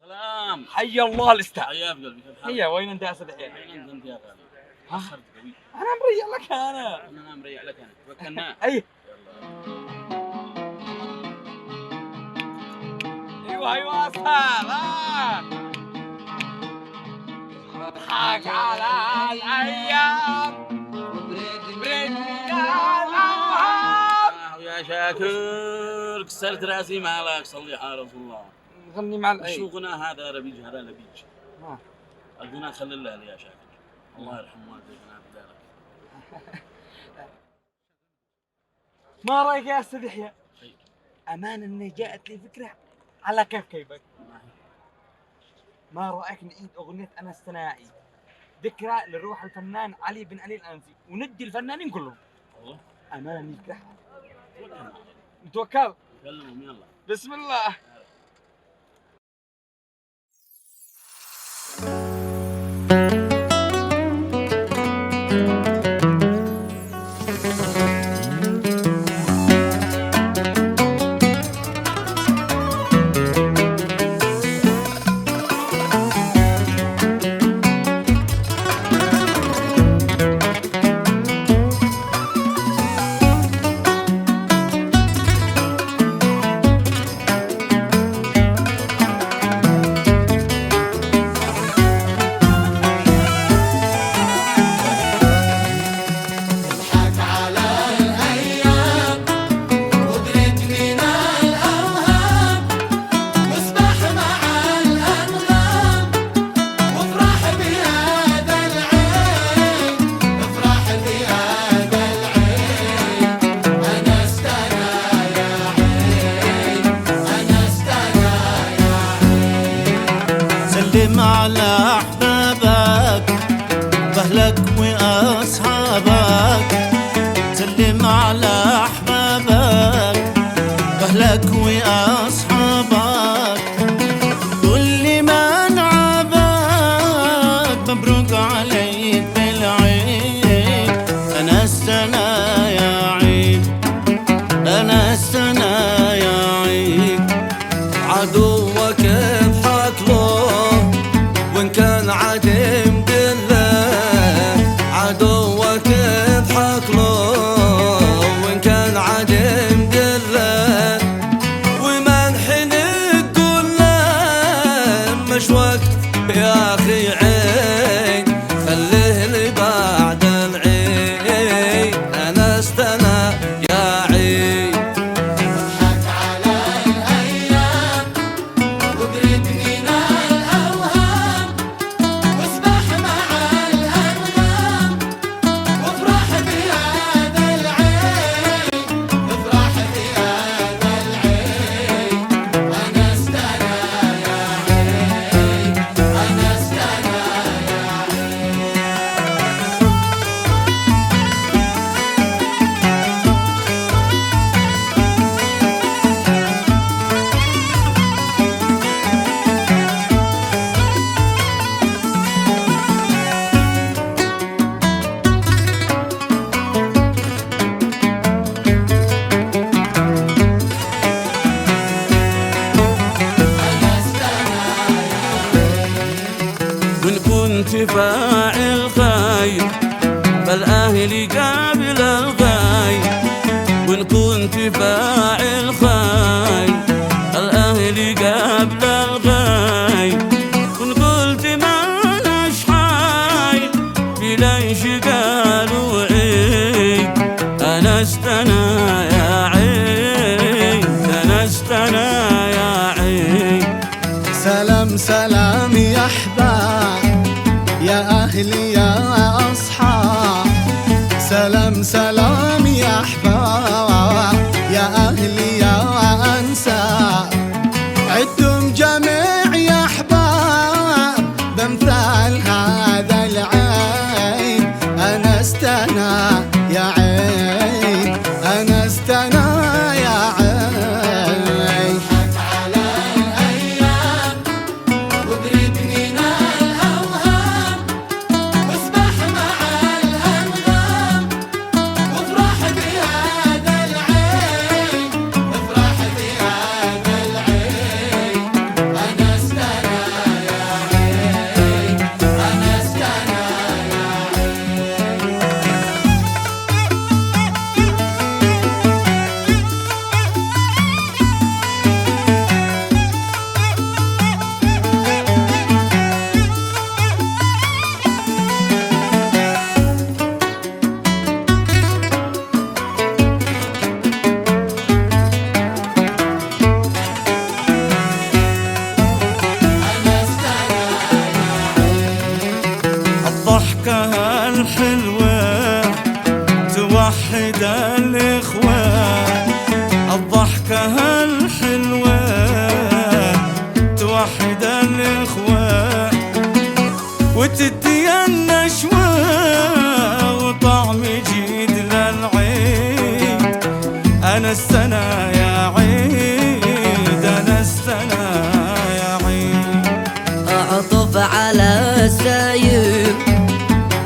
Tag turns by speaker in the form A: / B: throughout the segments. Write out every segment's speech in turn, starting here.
A: سلام.
B: حي الله الاستاذ.
A: حياك قلبي، كيف حالك؟
B: هيا وين انت يا سيدي؟
A: وين انت يا غالي؟ تأخرت قوي.
B: انا مريح لك انا.
A: انا مريح لك انا، توكلنا.
B: اي
A: يلا.
B: ايوه ايوه استاذ. اضحك على الايام برني الأوهام.
A: يا شاكر كسرت راسي مالك، صلي على رسول الله.
B: غني مع الاي.
A: شو غنى هذا ربيج، هذا لبيج.
B: ها.
A: الغنى خلي الله يا شاكر. الله يرحم والديك بدالك.
B: ما رايك يا استاذ يحيى؟
A: خير.
B: امان اني جاءت لي فكره على كيفك. ما رايك نعيد اغنيه انا الثنائي ذكرى للروح الفنان علي بن علي الانسي وندي الفنانين كلهم.
A: والله
B: امان فكره.
A: توكلنا.
B: نتوكل.
A: كلمهم يلا.
B: بسم الله.
C: سلم على أحبابك وأهلك وأصحابك. سلم على أحبابك وأهلك وأصحابك. كل من عابك مبروك عليك بالعيد. أنا السنة يا عيد، أنا السنة يا عيد. عدوك اضحك له وإن كان عديم دله. عدوك اضحك له وإن كان عديم دله. ومنحنك قول له مش وقت يا أخي عيد. خليه لي بعد العيد. أنا استنى يا عيد. وإن كنت فاعل خير فالأهل قابل الغير. وإن كنت فاعل خير فالأهل قابل الغير. وإن قلت ما نشحاي بليش قالوا عيد. أنا استنى يا عيد، أنا استنى يا عيد.
D: سلام سلام يا أحباب يا أهلي يا أصحاب. سلام سلام يا أحباب يا أهلي يا أنساب. عدتم جميع يا أحباب بامثال هذا العين. أنا استنى يا عين، أنا استنى يا عين.
C: الإخوان، الضحكة الحلوة توحد الإخوان وتدي النشوة وطعم جديد للعيد. أنستنا يا عيد، أنستنا يا عيد.
E: أعطف على السايب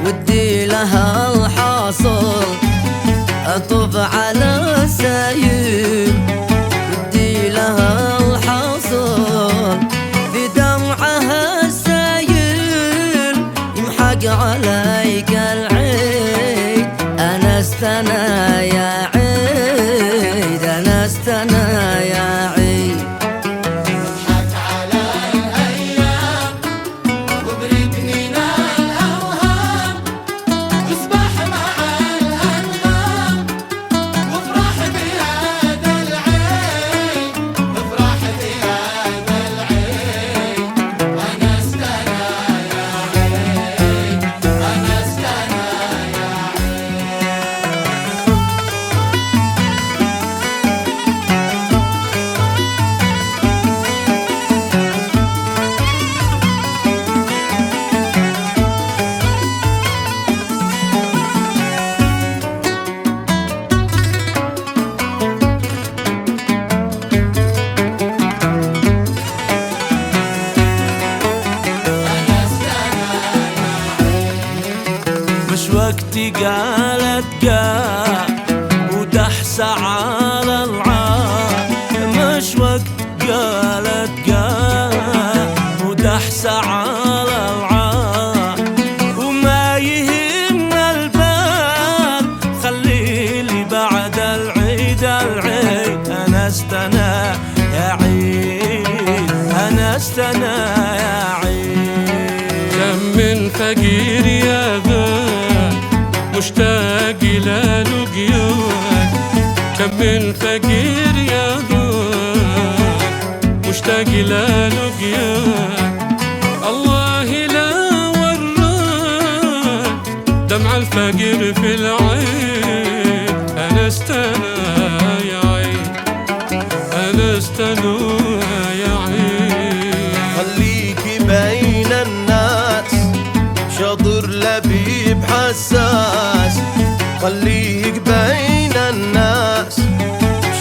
E: ودي لها الحاصل، أطف على السايب ودي لها الحاصل، في دمعها السايل يمحق عليك العيد. أنستنا يا عيد، أنستنا يا عيد.
C: مش وقتي قالت قا ودحسة على العار، مش وقت قالت قا ودحسة على العار، وما يهمنا البال خليلي بعد العيد العيد. أنستنا يا عيد، أنستنا يا عيد. كم من فقير يا ذا مشتاق إلى لقياك، كم من فقير يا ذاك مشتاق إلى لقياك. الله لا وراك دمع الفقير في العين. أنستنا يا عين، أنستنا يا عين.
F: خليكي بين الناس شاطر لبيب حساس، خليك بين الناس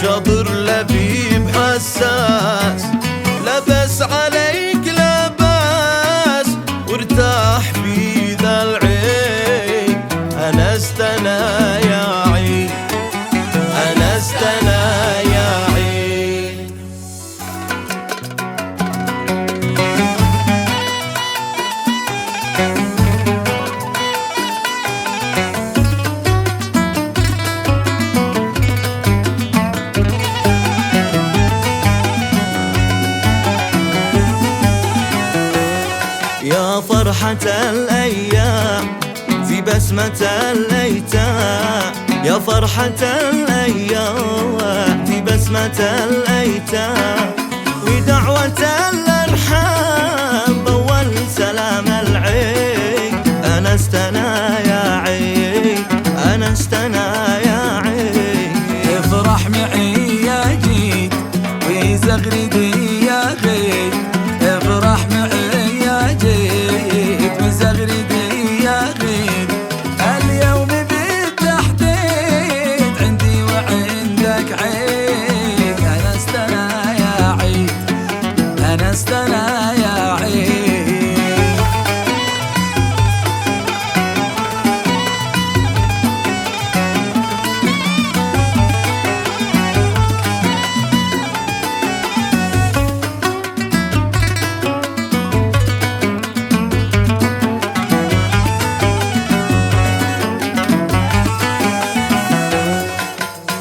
F: شاطر لبيب حساس. لبس عليك لباس وارتاح في ذا العين. أنستنا يا عين، أنستنا يا عين. يا فرحة الأيام في بسمة الأيتام، يا فرحة الأيام في بسمة الأيتام، ودعوة الأرحام ضوّل سلام العين. أنستنا يا عين، أنستنا يا عين.
C: افرح معي يا جيد وزغردي يا غيد، افرح معي يا جيد وزغردي يا غيد. اليوم بالتحديد عندي وعندك عيد. أنستنا يا عيد، أنستنا يا عيد.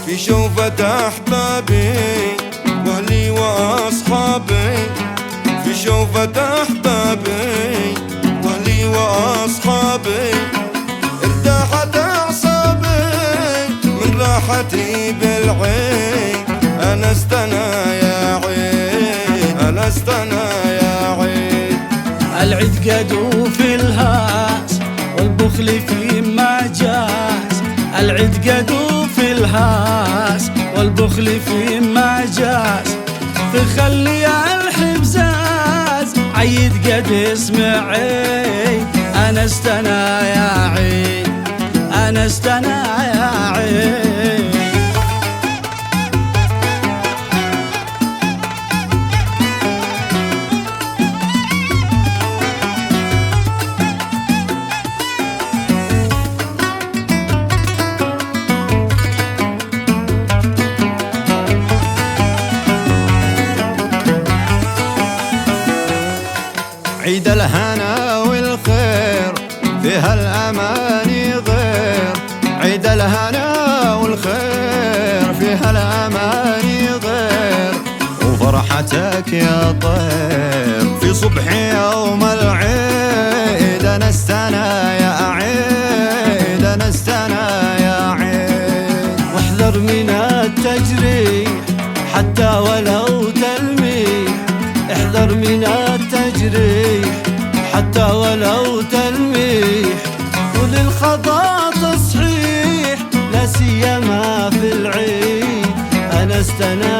F: في شوفة أحبابي وأهلي وأصحابي، في شوفة أحبابي وأهلي وأصحابي. ارتاحت أعصابي من راحتي بالعين. أنستنا يا عين، أنستنا يا عين.
C: العيد قدو في الهاس والبخل في ما جاز، العيد قدو في الهاس والبخل في مجاز تخلي الحبزاز عيد قد اسمعي أنا استنا يا عيد أنا استنا يا عيد.
F: عيد الهنا والخير فيها الأماني غير، عيد الهنا والخير فيها الأماني غير، وفرحتك يا طير في صبح يوم العيد أنا استنا يا عيد أنا استنا يا عيد.
C: واحذر من التجريح حتى ولو تلميح، احذر من التجريح حتى ولو تلميح، وللخطا تصحيح لا سيما في العيد أنا استنا